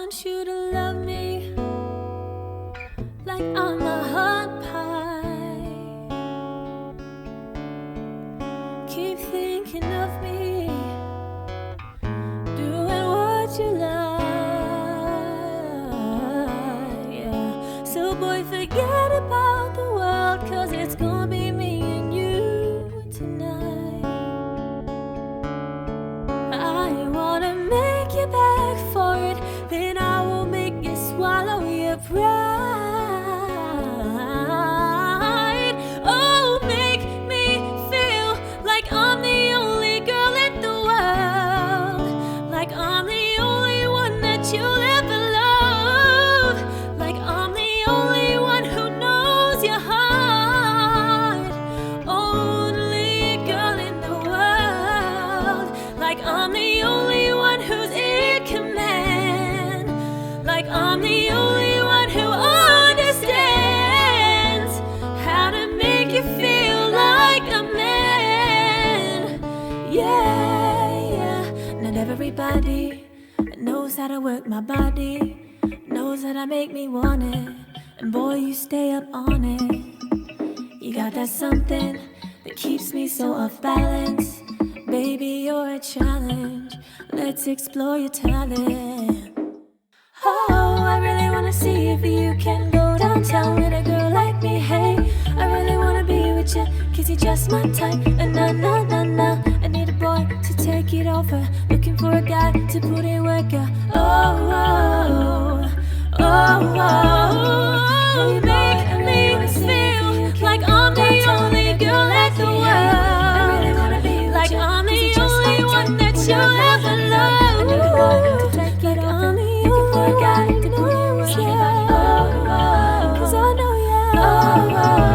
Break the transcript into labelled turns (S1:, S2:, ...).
S1: want you to love me like I'm a hot pie. Keep thinking of me, doing what you like, yeah. So boy, forget about the world, 'cause it's gonna be me and you tonight. I wanna make you beg for it, then I will make you swallow your pride. Oh, make me feel like I'm the only girl in the world, like I'm the only one that you'll ever love, like I'm the only one who knows your heart, only girl in the world, like I'm the only one who's in command, like I'm the only one who understands how to make you feel like a man. Yeah, yeah. Not everybody knows how to work my body, knows how to make me want it, and boy, you stay up on it. You got that something that keeps me so off balance. Baby, you're a challenge. Let's explore your talent. Oh, I really wanna see if you can go downtown with a girl like me. Hey, I really wanna be with you, 'cause you're just my type. And nah, I need a boy to take it over, looking for a guy to put in work. You make me feel like I'm the only girl at the world, like I'm the only one that you'll ever love. Like I'm the only guy to put in work. 'Cause I know, yeah.